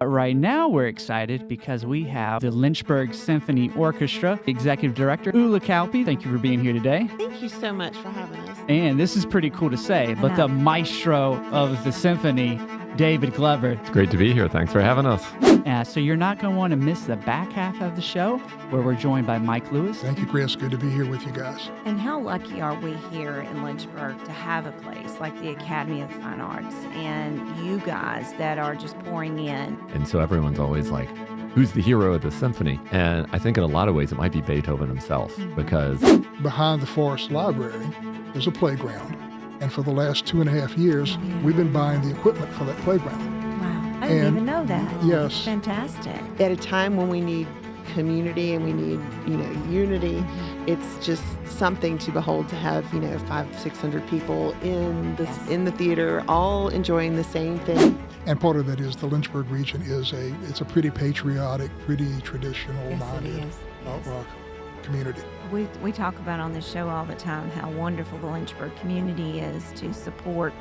Right now, we're excited because we have the Lynchburg Symphony Orchestra Executive Director, Ula Kauppi. Thank you for being here today. Thank you so much for having us. And this is pretty cool to say, but the maestro of the symphony, David Glover. It's great to be here. Thanks for having us. So you're not going to want to miss the back half of the show where we're joined by Mike Lewis. Thank you, Chris. Good to be here with you guys. And how lucky are we here in Lynchburg to have a place like the Academy of Fine Arts and you guys that are just pouring in. And so everyone's always like, who's the hero of the symphony? And I think in a lot of ways it might be Beethoven himself because behind the Forest Library, there's a playground. And for the last 2.5 years, we've been buying the equipment for that playground. Wow. I didn't even know that. Yes. Fantastic. At a time when we need community and we need, unity, it's just something to behold to have, 500-600 people in the theater, all enjoying the same thing. And part of that is the Lynchburg region it's a pretty patriotic, pretty traditional-minded rock community. We talk about on this show all the time how wonderful the Lynchburg community is to support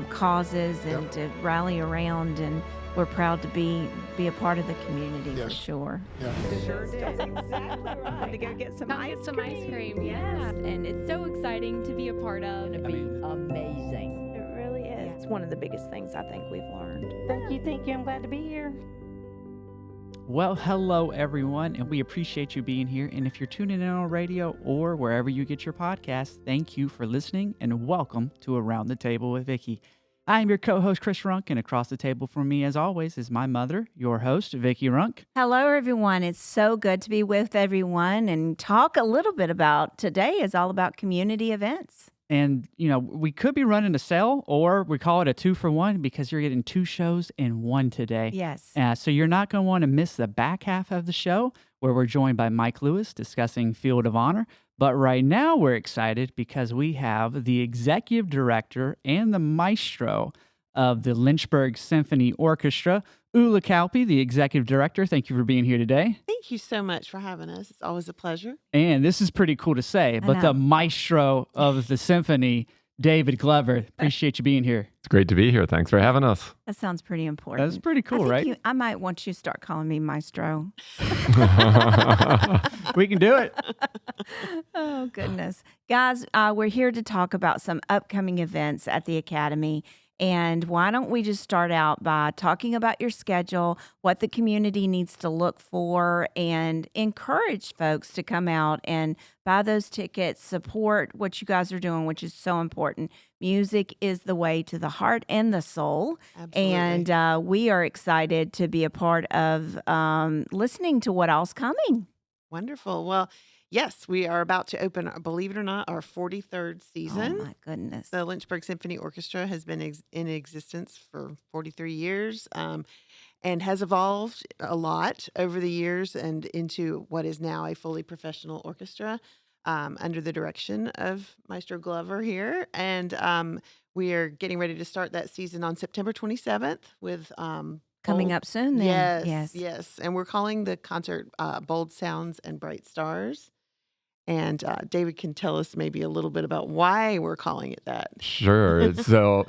causes and to rally around, and we're proud to be a part of the community for sure. Yeah. Sure did. That's exactly right. To go get some ice cream. Yeah. And it's so exciting to be a part of. It'll be amazing. It really is. It's one of the biggest things I think we've learned. Thank you. I'm glad to be here. Well, hello, everyone, and we appreciate you being here. And if you're tuning in on radio or wherever you get your podcasts, thank you for listening and welcome to Around the Table with Vicki. I am your co-host, Chris Runk, and across the table from me, as always, is my mother, your host, Vicki Runk. Hello, everyone. It's so good to be with everyone and talk a little bit about today is all about community events. And, we could be running a sale or we call it a 2-for-1 because you're getting 2 shows in one today. Yes. So you're not going to want to miss the back half of the show where we're joined by Mike Lewis discussing Field of Honor. But right now we're excited because we have the executive director and the maestro of the Lynchburg Symphony Orchestra, Ula Kauppi, the executive director. Thank you for being here today. Thank you so much for having us. It's always a pleasure. And this is pretty cool to say, but the maestro of the symphony, David Glover. Appreciate you being here. It's great to be here. Thanks for having us. That sounds pretty important. That's pretty cool, right? I might want you to start calling me maestro. We can do it. Oh, goodness. Guys, we're here to talk about some upcoming events at the Academy. And why don't we just start out by talking about your schedule, what the community needs to look for, and encourage folks to come out and buy those tickets, support what you guys are doing, which is so important. Music is the way to the heart and the soul. Absolutely. And we are excited to be a part of listening to what else coming. Wonderful. Well, yes, we are about to open, believe it or not, our 43rd season. Oh, my goodness. The Lynchburg Symphony Orchestra has been in existence for 43 years and has evolved a lot over the years and into what is now a fully professional orchestra under the direction of Maestro Glover here. And we are getting ready to start that season on September 27th with Coming up soon then. Yes. And we're calling the concert Bold Sounds and Bright Stars. And David can tell us maybe a little bit about why we're calling it that. Sure. So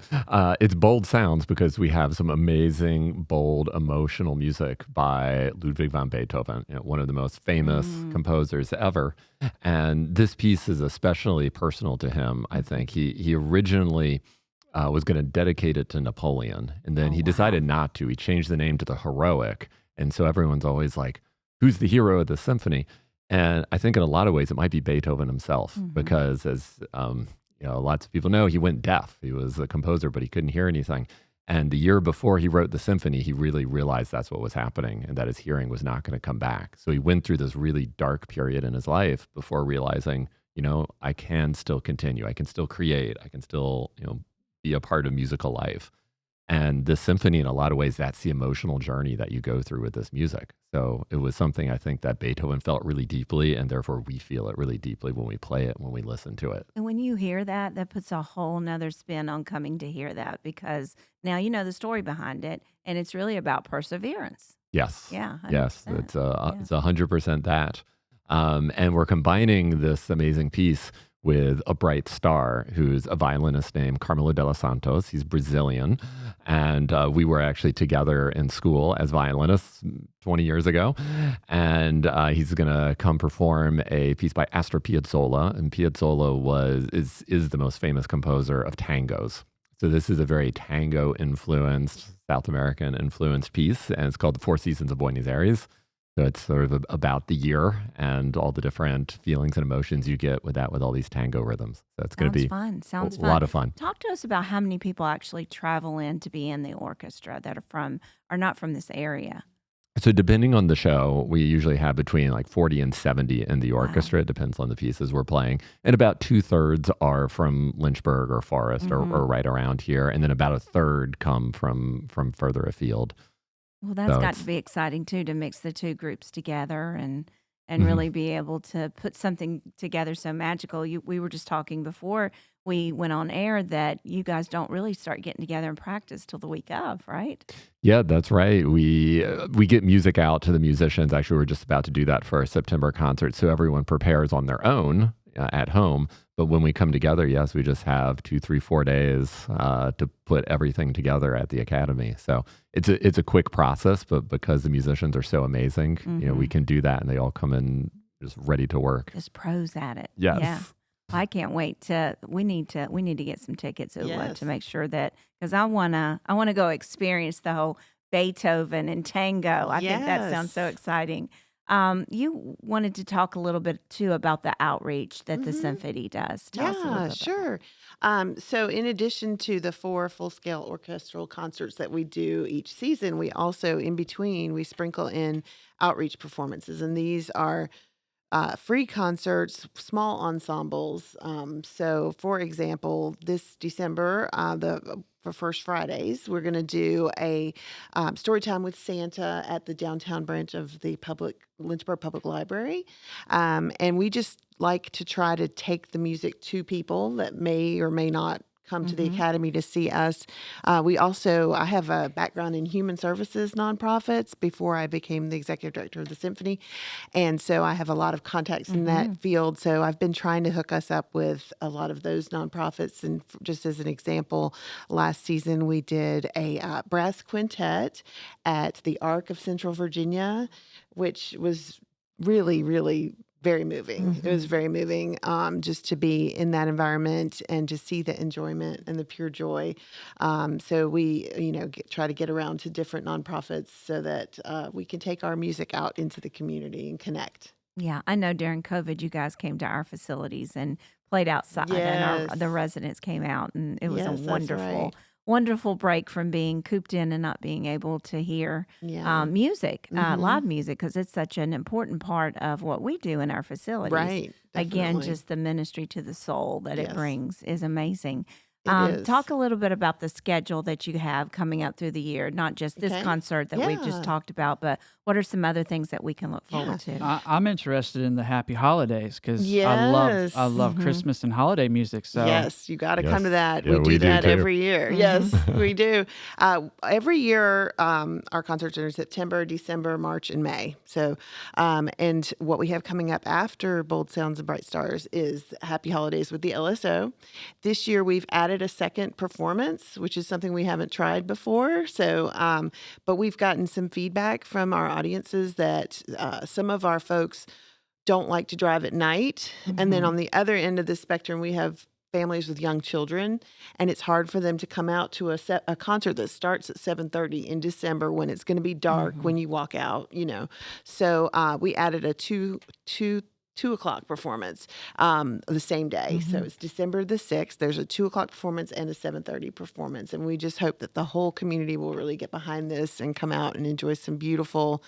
it's Bold Sounds because we have some amazing, bold, emotional music by Ludwig van Beethoven, one of the most famous composers ever. And this piece is especially personal to him, I think. He originally was going to dedicate it to Napoleon, and then he decided not to. He changed the name to the Heroic. And so everyone's always like, who's the hero of the symphony? And I think in a lot of ways it might be Beethoven himself because as lots of people know, he went deaf. He was a composer, but he couldn't hear anything. And the year before he wrote the symphony, he really realized that's what was happening and that his hearing was not going to come back. So he went through this really dark period in his life before realizing, I can still continue. I can still create. I can still, be a part of musical life. And this symphony, in a lot of ways, that's the emotional journey that you go through with this music. So it was something I think that Beethoven felt really deeply, and therefore we feel it really deeply when we play it, when we listen to it. And when you hear that, that puts a whole nother spin on coming to hear that because now you know the story behind it, and it's really about perseverance. Yes. Yeah. 100%. Yes. It's 100% that. And we're combining this amazing piece with a bright star who's a violinist named Carmelo de los Santos. He's Brazilian. And we were actually together in school as violinists 20 years ago. And he's going to come perform a piece by Astor Piazzolla. And Piazzolla is the most famous composer of tangos. So this is a very tango-influenced, South American-influenced piece. And it's called The Four Seasons of Buenos Aires. So it's sort of about the year and all the different feelings and emotions you get with all these tango rhythms. So it's going to be Sounds a fun. lot of fun. Talk to us about how many people actually travel in to be in the orchestra that are not from this area. So depending on the show, we usually have between like 40 and 70 in the orchestra. It depends on the pieces we're playing. And about 2/3 are from Lynchburg or Forest or right around here. And then about 1/3 come from further afield. Well, that's So got it's- to be exciting too, to mix the two groups together and Mhm. really be able to put something together so magical. We were just talking before we went on air that you guys don't really start getting together and practice till the week of, right? Yeah, that's right. We get music out to the musicians. Actually, we're just about to do that for our September concert. So everyone prepares on their own at home. But when we come together, yes, we just have 2, 3, 4 days to put everything together at the Academy. So it's a quick process, but because the musicians are so amazing, we can do that, and they all come in just ready to work. Just pros at it. Yes. Yeah. I can't wait we need to get some tickets, Ula, Yes. to make sure that, because I wanna go experience the whole Beethoven and tango. I think that sounds so Yes. exciting. You wanted to talk a little bit too about the outreach that the Mhm. symphony does. Tell us a little Yeah, bit about that. sure. So, in addition to the 4 full-scale orchestral concerts that we do each season, we also, in between, we sprinkle in outreach performances, and these are free concerts, small ensembles. So, for example, this December, for First Fridays, we're going to do a story time with Santa at the downtown branch of the Lynchburg Public Library, and we just like to try to take the music to people that may or may not come to the Academy to see us. I have a background in human services nonprofits before I became the executive director of the symphony. And so I have a lot of contacts in that field. So I've been trying to hook us up with a lot of those nonprofits. And just as an example, last season we did a brass quintet at the Arc of Central Virginia, which was really, really very moving. It was very moving just to be in that environment and to see the enjoyment and the pure joy. So we, try to get around to different nonprofits so that we can take our music out into the community and connect. Yeah, I know during COVID, you guys came to our facilities and played outside, and the Yes. residents came out, and it was Yes, a that's wonderful, right. wonderful break from being cooped in and not being able to hear Yeah. music, Mhm. live music, because it's such an important part of what we do in our facilities. Right. Again, Definitely. just the ministry to the soul that it Yes. brings is amazing. It is. Talk a little bit about the schedule that you have coming up through the year, not just this Okay. concert that we've just Yeah. talked about, but what are some other things that we can look forward to? I'm interested in the happy holidays because I love Yes. Christmas and holiday music. So Yes, you got to come Yes. to that. Yeah, We we do do that too. every year. Yes, we do. Every year, our concerts are in September, December, March, and May. So, and what we have coming up after Bold Sounds and Bright Stars is Happy Holidays with the LSO. This year, we've added a second performance, which is something we haven't tried before. So, but we've gotten some feedback from our audiences that some of our folks don't like to drive at night. And then on the other end of the spectrum, we have families with young children, and it's hard for them to come out to a concert that starts at 7:30 in December when it's going to be dark when you walk out, So we added a 2 o'clock performance the same day. So it's December the 6th. There's a 2 o'clock performance and a 7:30 performance. And we just hope that the whole community will really get behind this and come out and enjoy some beautiful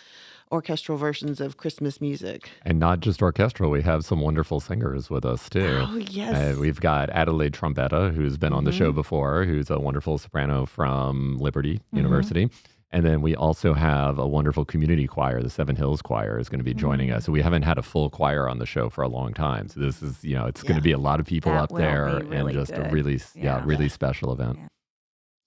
orchestral versions of Christmas music. And not just orchestral, we have some wonderful singers with us too. Oh, yes. We've got Adelaide Trombetta, who's been on the show before, who's a wonderful soprano from Liberty University. And then we also have a wonderful community choir. The Seven Hills Choir is going to be joining us. So we haven't had a full choir on the show for a long time. So this is, it's going to be a lot of people That up will there be really and just a good. really, Yeah. really special event. Yeah.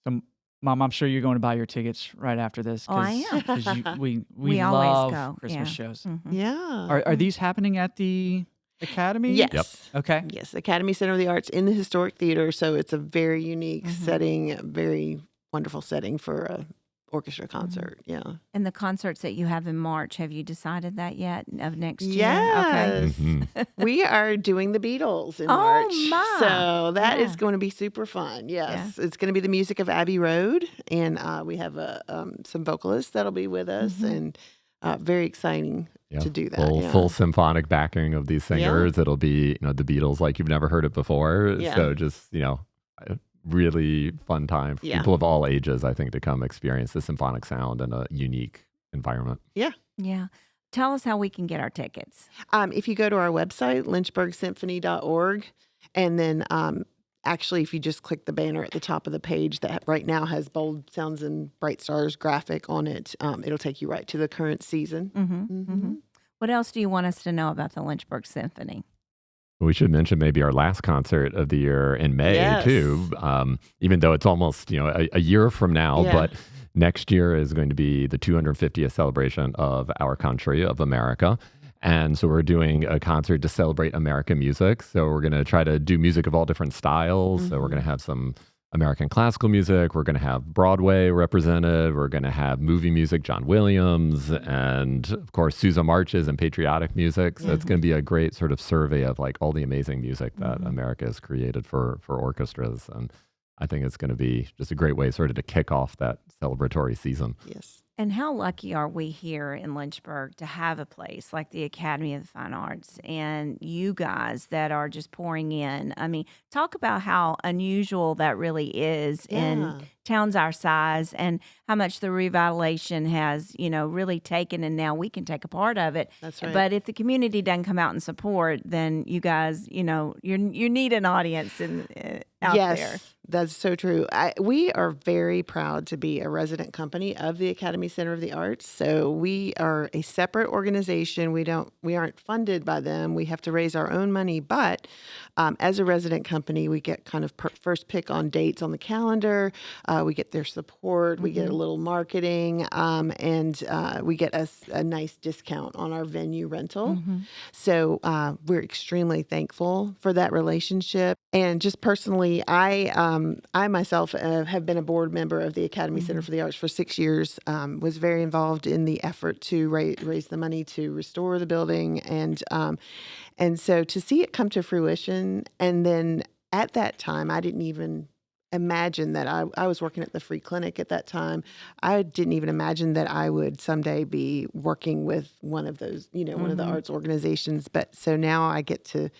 So, Mom, I'm sure you're going to buy your tickets right after this. Oh, I am. Because we We always love go. Christmas Yeah. shows. Yeah. Are these happening at the Academy? Yes. Okay. Yes, Academy Center of the Arts in the Historic Theater. So it's a very unique setting, a very wonderful setting for a orchestra concert. Yeah. And the concerts that you have in March, have you decided that yet of next year? Yes. Mhm. We are doing the Beatles in Oh, March. my. So that is Yeah. going to be super fun. Yes. It's going to be the music of Abbey Road. And we have some vocalists that'll be with us. And very exciting Yeah, to do that. full symphonic backing of these singers. It'll be, the Beatles like you've never heard it before. Yeah. So just, a really fun time for Yeah. people of all ages, I think, to come experience the symphonic sound in a unique environment. Yeah. Tell us how we can get our tickets. If you go to our website, lynchburgsymphony.org, and then actually, if you just click the banner at the top of the page that right now has Bold Sounds and Bright Stars graphic on it, it'll take you right to the current season. What else do you want us to know about the Lynchburg Symphony? We should mention maybe our last concert of the year in May, Yes. too, even though it's almost, a year from now. Yeah. But next year is going to be the 250th celebration of our country, of America. And so we're doing a concert to celebrate American music. So we're going to try to do music of all different styles. So we're going to have some American classical music. We're going to have Broadway represented. We're going to have movie music, John Williams, and of course, Sousa marches and patriotic music. So it's going to be a great sort of survey of like all the amazing music that America has created for orchestras. And I think it's going to be just a great way sort of to kick off that celebratory season. Yes. And how lucky are we here in Lynchburg to have a place like the Academy of the Fine Arts and you guys that are just pouring in? I mean, talk about how unusual that really is in towns our size and how much the revitalization has, really taken, and now we can take a part of it. That's right. But if the community doesn't come out and support, then you guys, you need an audience out there. That's so true. We are very proud to be a resident company of the Academy Center of the Arts. So we are a separate organization. We aren't funded by them. We have to raise our own money. But as a resident company, we get kind of first pick on dates on the calendar. We get their support. We get a little marketing, and we get a nice discount on our venue rental. So we're extremely thankful for that relationship. And just personally, I myself have been a board member of the Academy Center for the Arts for 6 years, was very involved in the effort to raise the money to restore the building. And so to see it come to fruition, and then at that time, I didn't even imagine that I was working at the free clinic at that time. I didn't even imagine that I would someday be working with one of those, one of the arts organizations. But so now I get to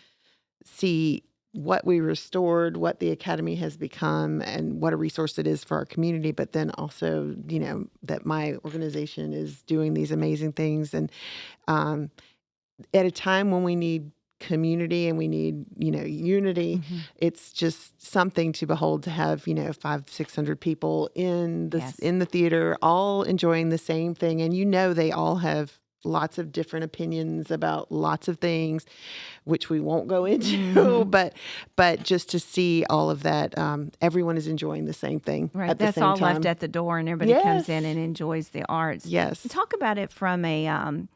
see what we restored, what the Academy has become, and what a resource it is for our community. But then also, that my organization is doing these amazing things. And at a time when we need community and we need, unity, it's just something to behold to have, 500-600 people in the theater, all enjoying the same thing. And they all have lots of different opinions about lots of things, which we won't go into, but just to see all of that, everyone is enjoying the same thing. Right. At the That's same all time. left at the door, and everybody comes in and enjoys the arts. Yes. Talk about it from a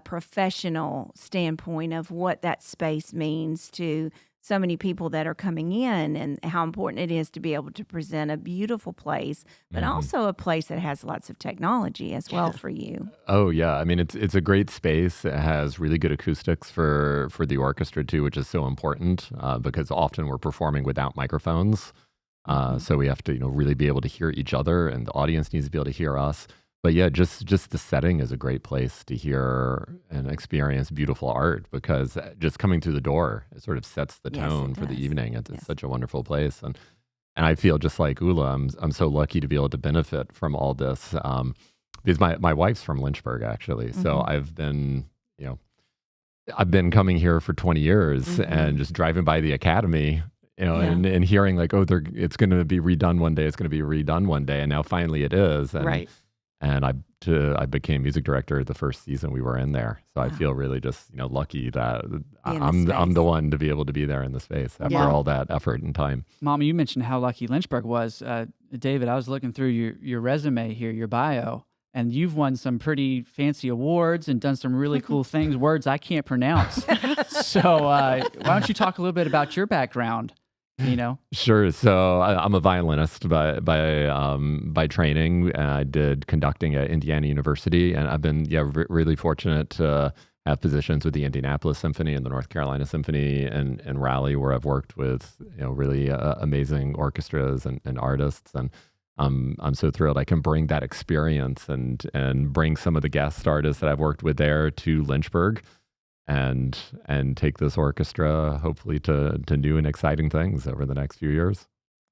professional standpoint of what that space means to so many people that are coming in, and how important it is to be able to present a beautiful place, but also a place that has lots of technology as well for you. Oh yeah, I mean it's a great space. It has really good acoustics for the orchestra too, which is so important because often we're performing without microphones, so we have to really be able to hear each other, and the audience needs to be able to hear us. But yeah, just the setting is a great place to hear and experience beautiful art, because just coming through the door, it sort of sets the tone for the evening. It's such a wonderful place. And I feel just like Ula, I'm so lucky to be able to benefit from all this, because my wife's from Lynchburg, actually. So I've been coming here for 20 years and just driving by the Academy, and hearing like, it's going to be redone one day. It's going to be redone one day. And now finally it is. And, Right. And I became music director the first season we were in there. So I feel really just, lucky that I'm the one to be able to be there in the space after all that effort and time. Mama, you mentioned how lucky Lynchburg was. David, I was looking through your resume here, your bio. and you've won some pretty fancy awards and done some really cool things, words I can't pronounce. So why don't you talk a little bit about your background? Sure. So I'm a violinist by training. I did conducting at Indiana University, and I've been really fortunate to have positions with the Indianapolis Symphony and the North Carolina Symphony and Raleigh, where I've worked with really amazing orchestras and artists. And I'm so thrilled I can bring that experience and bring some of the guest artists that I've worked with there to Lynchburg. And take this orchestra hopefully to new and exciting things over the next few years.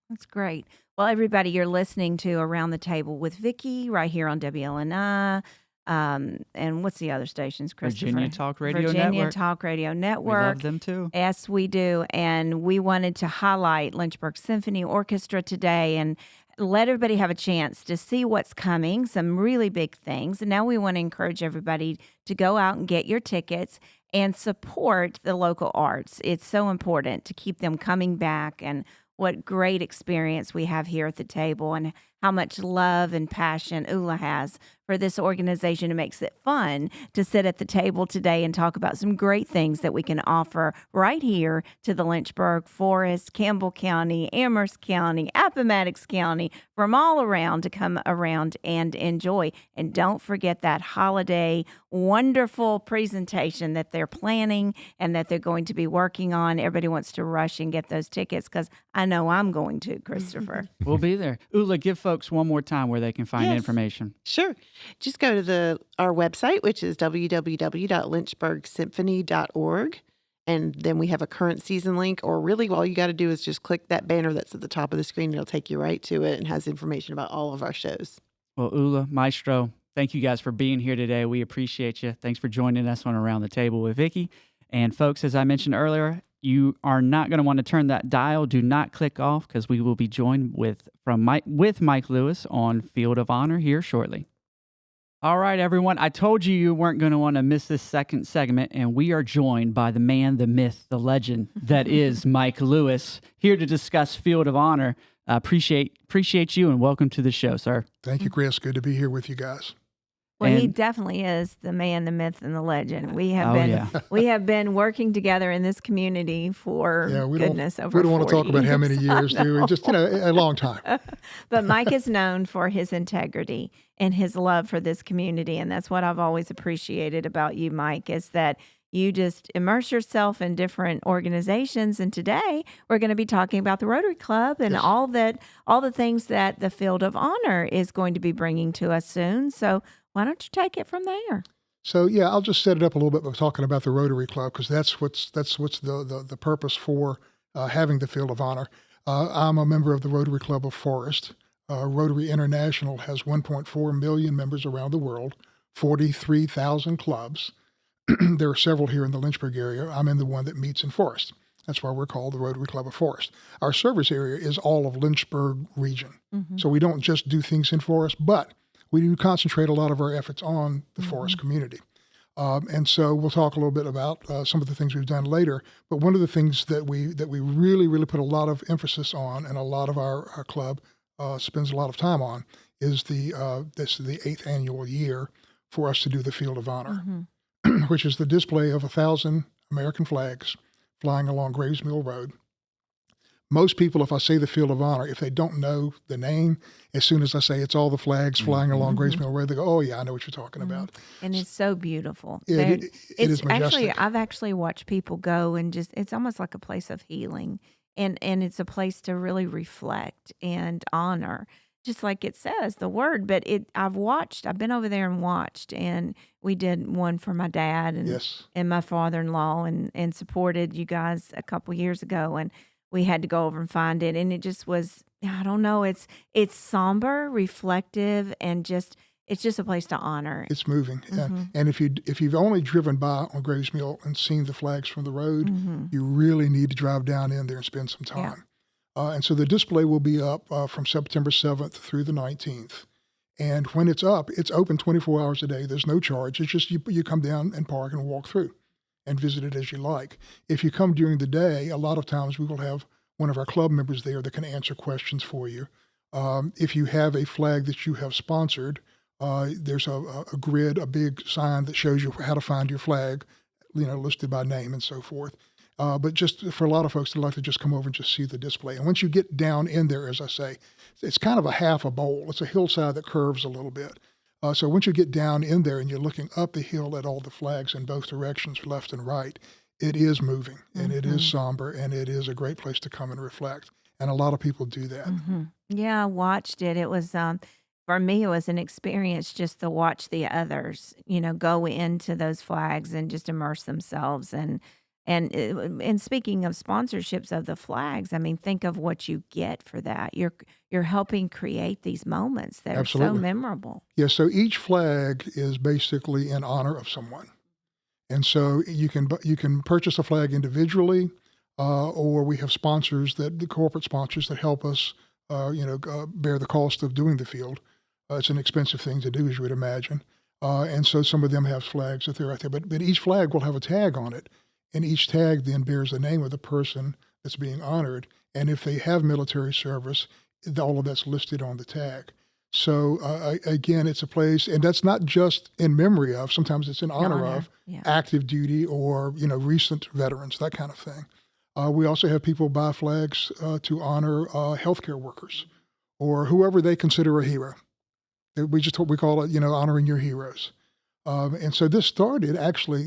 That's great. Well, everybody, you're listening to Around the Table with Vicki right here on WLNI. And what's the other stations, Christopher? Virginia Talk Radio Virginia Network. Talk Radio We Network. love them too. Yes, we do. And we wanted to highlight Lynchburg Symphony Orchestra today and let everybody have a chance to see what's coming, some really big things. And now we want to encourage everybody to go out and get your tickets and support the local arts. It's so important to keep them coming back, and what great experience we have here at the table and how much love and passion Ula has for this organization. It makes it fun to sit at the table today and talk about some great things that we can offer right here to the Lynchburg, Forest, Campbell County, Amherst County, Appomattox County, from all around to come around and enjoy. And don't forget that holiday wonderful presentation that they're planning and that they're going to be working on. Everybody wants to rush and get those tickets because I know I'm going to, Christopher. We'll be there. Ula, give folks one more time where they can find Yes. information. Sure. Just go to our website, which is www.lynchburgsymphony.org. And then we have a current season link, or really all you got to do is just click that banner that's at the top of the screen. It'll take you right to it and has information about all of our shows. Well, Ula, Maestro, thank you guys for being here today. We appreciate you. Thanks for joining us on Around the Table with Vicki. And folks, as I mentioned earlier, you are not going to want to turn that dial. Do not click off, because we will be joined with Mike Lewis on Field of Honor here shortly. All right, everyone. I told you weren't going to want to miss this second segment, and we are joined by the man, the myth, the legend that is Mike Lewis, here to discuss Field of Honor. Appreciate you, and welcome to the show, sir. Thank you, Chris. Good to be here with you guys. Well, he And- definitely is the man, the myth, and the legend. We have Oh, been yeah. we have been working together in this community for goodness over we don't want to 40 talk about how many years, I do we? know. Just a long time. But Mike is known for his integrity and his love for this community, and that's what I've always appreciated about you, Mike, is that you just immerse yourself in different organizations. And today we're going to be talking about the Rotary Club and Yes. all the things that the Field of Honor is going to be bringing to us soon. So why don't you take it from there? So yeah, I'll just set it up a little bit by talking about the Rotary Club, because that's what's the purpose for having the Field of Honor. I'm a member of the Rotary Club of Forest. Rotary International has 1.4 million members around the world, 43,000 clubs. There are several here in the Lynchburg area. I'm in the one that meets in Forest. That's why we're called the Rotary Club of Forest. Our service area is all of Lynchburg region. So we don't just do things in Forest, but we do concentrate a lot of our efforts on the Forest community. And so we'll talk a little bit about some of the things we've done later. But one of the things that we really put a lot of emphasis on, and a lot of our club spends a lot of time on, is this is the 8th annual year for us to do the Field of Honor, which is the display of 1,000 American flags flying along Graves Mill Road. Most people, if I say the Field of Honor, if they don't know the name, as soon as I say it's all the flags flying along Graves Mill Road, they go, "Oh yeah, I know what you're talking about." And it's so beautiful. It is actually, majestic. I've actually watched people go and just, it's almost like a place of healing. And it's a place to really reflect and honor, just like it says, the word. But I've been over there and watched, and we did one for my dad and, Yes. and my father-in-law and supported you guys a couple years ago. And we had to go over and find it. And it just was, I don't know, it's somber, reflective, and it's just a place to honor. It's moving. And if you've only driven by on Graves Mill and seen the flags from the road, you really need to drive down in there and spend some time. And so the display will be up from September 7th through the 19th. And when it's up, it's open 24 hours a day. There's no charge. It's just you come down and park and walk through and visit it as you like. If you come during the day, a lot of times we will have one of our club members there that can answer questions for you. If you have a flag that you have sponsored, There's a grid, a big sign that shows you how to find your flag, listed by name and so forth. But just for a lot of folks, they like to just come over and just see the display. And once you get down in there, as I say, it's kind of a half a bowl. It's a hillside that curves a little bit. So once you get down in there and you're looking up the hill at all the flags in both directions, left and right, it is moving and it is somber and it is a great place to come and reflect. And a lot of people do that. Yeah, I watched it. It was for me, it was an experience just to watch the others, go into those flags and just immerse themselves. And speaking of sponsorships of the flags, I mean, think of what you get for that. You're helping create these moments that are so Absolutely. memorable. Yeah, so each flag is basically in honor of someone. And so you can purchase a flag individually, or we have sponsors the corporate sponsors that help us, bear the cost of doing the field. It's an expensive thing to do, as you would imagine. And so some of them have flags that they're out there, but each flag will have a tag on it, and each tag then bears the name of the person that's being honored. And if they have military service, all of that's listed on the tag. So again, it's a place, and that's not just in memory of. Sometimes it's in honor of active duty or recent veterans, that kind of thing. We also have people buy flags to honor healthcare workers or whoever they consider a hero. We call it honoring your heroes. And so this started actually.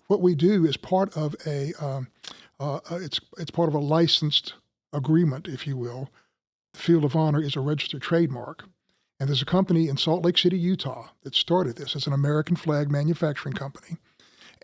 What we do is part of it's part of a licensed agreement, if you will. The Field of Honor is a registered trademark. And there's a company in Salt Lake City, Utah, that started this. It's an American flag manufacturing company.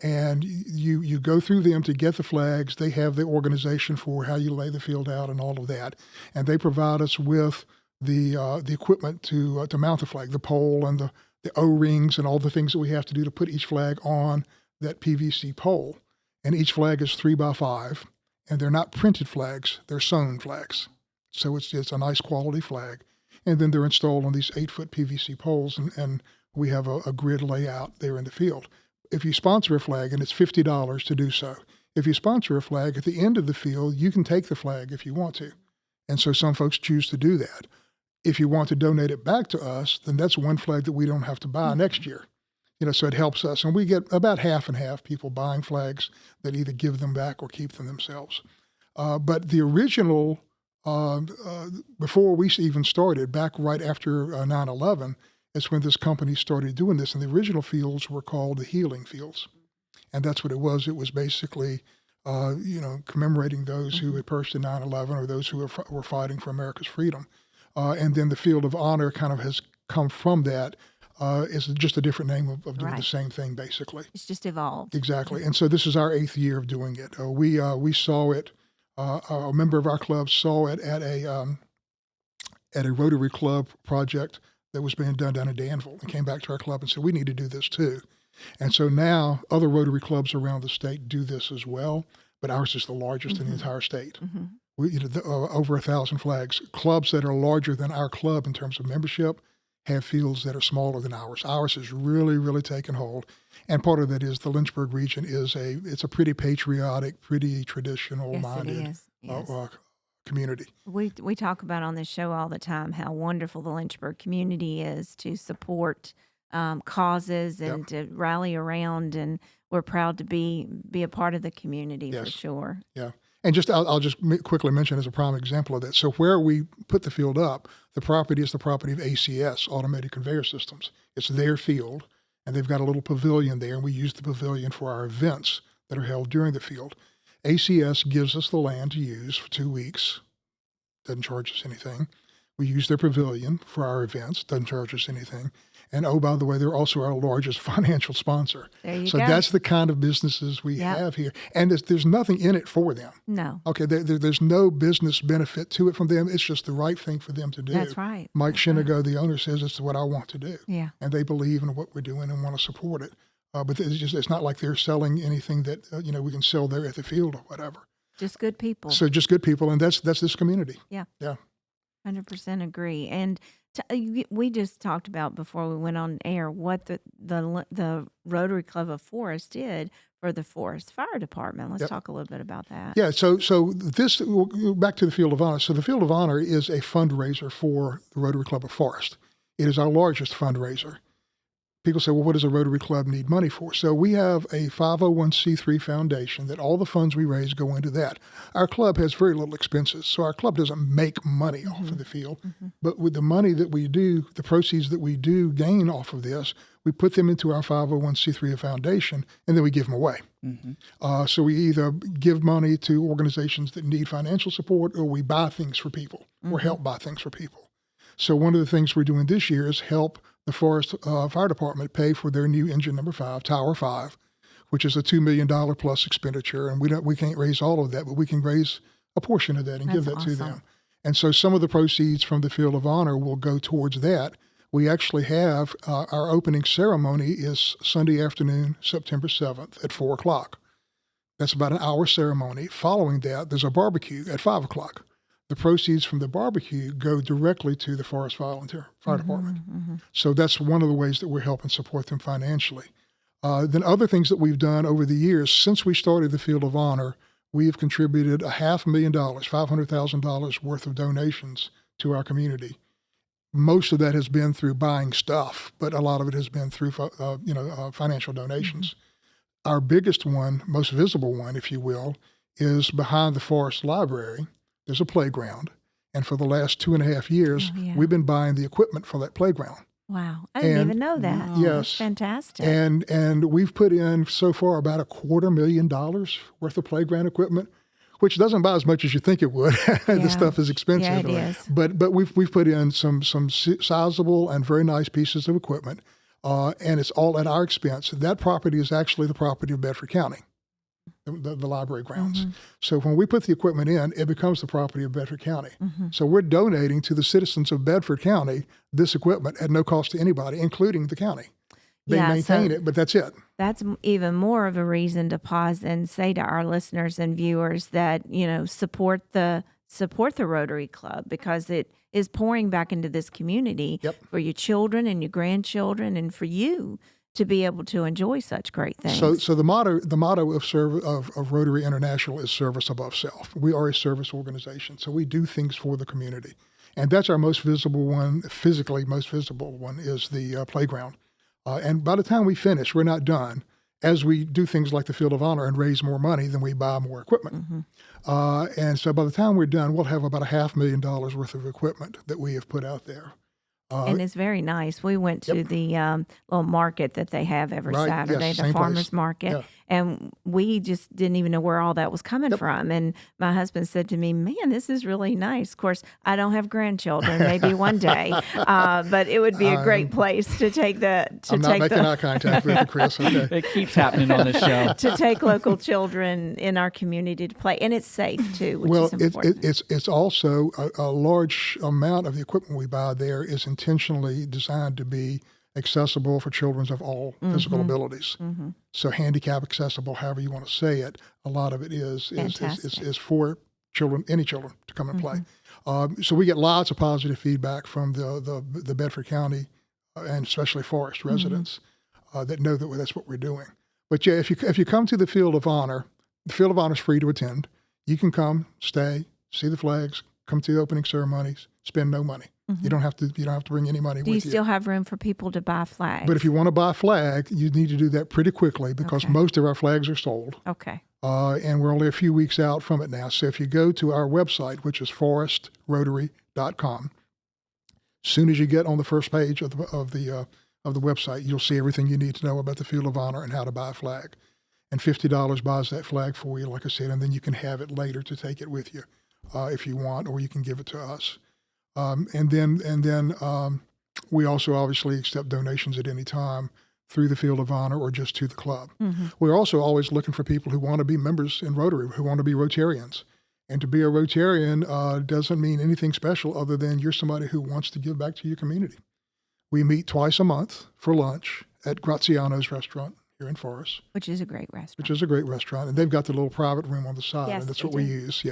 And you go through them to get the flags. They have the organization for how you lay the field out and all of that. And they provide us with the equipment to mount the flag, the pole and the O-rings and all the things that we have to do to put each flag on that PVC pole. And each flag is 3x5. And they're not printed flags. They're sewn flags. So it's a nice quality flag. And then they're installed on these 8-foot PVC poles, and we have a grid layout there in the field. If you sponsor a flag, and it's $50 to do so, if you sponsor a flag, at the end of the field, you can take the flag if you want to. And so some folks choose to do that. If you want to donate it back to us, then that's one flag that we don't have to buy next year. So it helps us. And we get about half and half people buying flags that either give them back or keep them themselves. But the original... before we even started, back right after 9/11, is when this company started doing this. And the original fields were called the Healing Fields. And that's what it was. It was basically, commemorating those who had perished in 9/11 or those who were fighting for America's freedom. And then the Field of Honor kind of has come from that. It's just a different name of doing the same thing, basically. It's just evolved. Exactly. And so this is our 8th year of doing it. We saw it. A member of our club saw it at a Rotary Club project that was being done down in Danville, and came back to our club and said, we need to do this too. And so now other Rotary clubs around the state do this as well, but ours is the largest in the entire state. We over 1,000 flags. Clubs that are larger than our club in terms of membership have fields that are smaller than ours. Ours has really, really taken hold. And part of that is the Lynchburg region it's a pretty patriotic, pretty traditional-minded community. We talk about on this show all the time how wonderful the Lynchburg community is to support causes and to rally around, and we're proud to be a part of the community for sure. Yeah. And I'll just quickly mention as a prime example of that. So where we put the field up, the property is the property of ACS, Automated Conveyor Systems. It's their field, and they've got a little pavilion there, and we use the pavilion for our events that are held during the field. ACS gives us the land to use for 2 weeks, doesn't charge us anything. We use their pavilion for our events, doesn't charge us anything. And oh, by the way, they're also our largest financial sponsor. There you so go. That's the kind of businesses we have here. And there's nothing in it for them. No. Okay, there's no business benefit to it from them. It's just the right thing for them to do. That's right. Mike Shinago, the owner, says it's what I want to do. Yeah. And they believe in what we're doing and want to support it. But it's not like they're selling anything that we can sell there at the field or whatever. Just good people. So just good people, and that's this community. Yeah. Yeah. 100% agree. And we just talked about before we went on air what the Rotary Club of Forest did for the Forest Fire Department. Let's talk a little bit about that. Yeah. So this, back to the Field of Honor. So the Field of Honor is a fundraiser for the Rotary Club of Forest. It is our largest fundraiser. People say, well, what does a Rotary Club need money for? So we have a 501c3 foundation that all the funds we raise go into that. Our club has very little expenses, so our club doesn't make money off of the field. But with the money that we do, the proceeds that we do gain off of this, we put them into our 501c3 foundation, and then we give them away. So we either give money to organizations that need financial support, or we buy things for people, or help buy things for people. So one of the things we're doing this year is help the Forest Fire Department pay for their new engine number 5, Tower 5, which is a $2 million plus expenditure. And we can't raise all of that, but we can raise a portion of that and give that to them. And so some of the proceeds from the Field of Honor will go towards that. We actually have our opening ceremony is Sunday afternoon, September 7th at 4 o'clock. That's about an hour ceremony. Following that, there's a barbecue at 5 o'clock. The proceeds from the barbecue go directly to the Forest Volunteer Fire Department. So that's one of the ways that we're helping support them financially. Then other things that we've done over the years, since we started the Field of Honor, we have contributed $500,000, $500,000 worth of donations to our community. Most of that has been through buying stuff, but a lot of it has been through financial donations. Our biggest one, most visible one, if you will, is behind the Forest Library. There's a playground. And for the last 2.5 years, we've been buying the equipment for that playground. Wow. I didn't even know that. Yes. That's fantastic. And we've put in so far about $250,000 worth of playground equipment, which doesn't buy as much as you think it would. This stuff is expensive. Yeah, it is. But we've put in some sizable and very nice pieces of equipment, and it's all at our expense. That property is actually the property of Bedford County. The library grounds. So when we put the equipment in, it becomes the property of Bedford County. So we're donating to the citizens of Bedford County this equipment at no cost to anybody, including the county. They maintain it, but that's it. That's even more of a reason to pause and say to our listeners and viewers that, support the Rotary Club, because it is pouring back into this community for your children and your grandchildren and for you to be able to enjoy such great things. So the motto of Rotary International is service above self. We are a service organization, so we do things for the community. And that's our most visible one, physically most visible one, is the playground. And by the time we finish, we're not done. As we do things like the Field of Honor and raise more money, then we buy more equipment. And so by the time we're done, we'll have about $500,000 worth of equipment that we have put out there. And it's very nice. We went to the little market that they have every Saturday, the farmer's market. And we just didn't even know where all that was coming from. And my husband said to me, man, this is really nice. Of course, I don't have grandchildren, maybe one day. But it would be a great place to take I'm not making eye contact with you, Chris. Okay. It keeps happening on this show. to take local children in our community to play. And it's safe, too, which is important. It's also a large amount of the equipment we buy there is intentionally designed to be accessible for children of all physical abilities. So handicap accessible, however you want to say it, a lot of it is for children, any children to come and play. So we get lots of positive feedback from the Bedford County and especially Forest residents that know that that's what we're doing. But yeah, if you come to the Field of Honor is free to attend. You can come, stay, see the flags, come to the opening ceremonies, spend no money. You don't have to bring any money with you. Do you still have room for people to buy flags? But if you want to buy a flag, you need to do that pretty quickly because most of our flags are sold. Okay. And we're only a few weeks out from it now. So if you go to our website, which is forestrotary.com, as soon as you get on the first page of the website, you'll see everything you need to know about the Field of Honor and how to buy a flag. And $50 buys that flag for you, like I said, and then you can have it later to take it with you if you want, or you can give it to us. And then we also obviously accept donations at any time through the Field of Honor or just to the club. We're also always looking for people who want to be members in Rotary, who want to be Rotarians. And to be a Rotarian doesn't mean anything special other than you're somebody who wants to give back to your community. We meet twice a month for lunch at Graziano's restaurant here in Forest. Which is a great restaurant. And they've got the little private room on the side, Yes, and that's they what we do. use,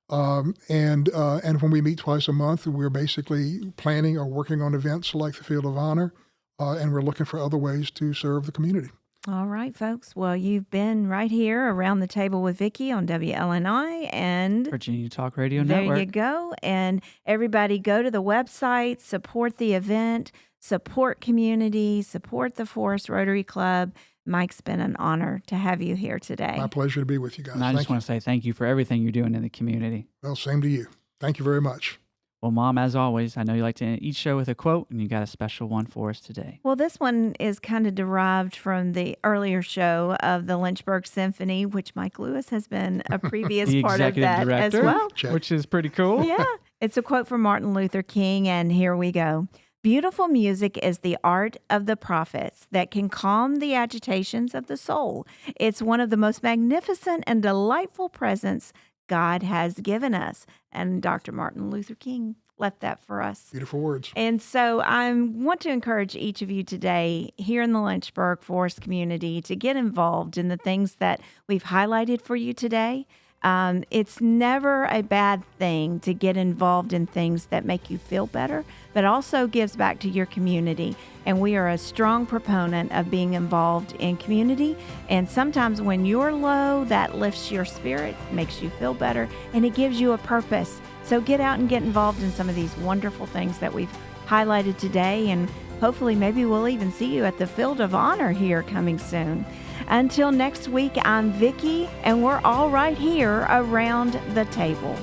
And when we meet twice a month, we're basically planning or working on events like the Field of Honor, and we're looking for other ways to serve the community. All right, folks. Well, you've been right here around the table with Vicki on WLNI and Virginia Talk Radio there Network. you go. And everybody go to the website, support the event, support community, support the Forest Rotary Club. Mike's been an honor to have you here today. My pleasure to be with you guys. And I just want to say thank you for everything you're doing in the community. Well, same to you. Thank you very much. Well, Mom, as always, I know you like to end each show with a quote, and you got a special one for us today. Well, this one is kind of derived from the earlier show of the Lynchburg Symphony, which Mike Lewis has been a previous The part of executive that director, as well. Check. which is pretty cool. Yeah, it's a quote from Martin Luther King, and here we go. Beautiful music is the art of the prophets that can calm the agitations of the soul. It's one of the most magnificent and delightful presents God has given us. And Dr. Martin Luther King left that for us. Beautiful words. And so I want to encourage each of you today here in the Lynchburg Forest community to get involved in the things that we've highlighted for you today. It's never a bad thing to get involved in things that make you feel better, but also gives back to your community. And we are a strong proponent of being involved in community. And sometimes when you're low, that lifts your spirit, makes you feel better, and it gives you a purpose. So get out and get involved in some of these wonderful things that we've highlighted today. And hopefully maybe we'll even see you at the Field of Honor here coming soon. Until next week, I'm Vicki, and we're all right here around the table.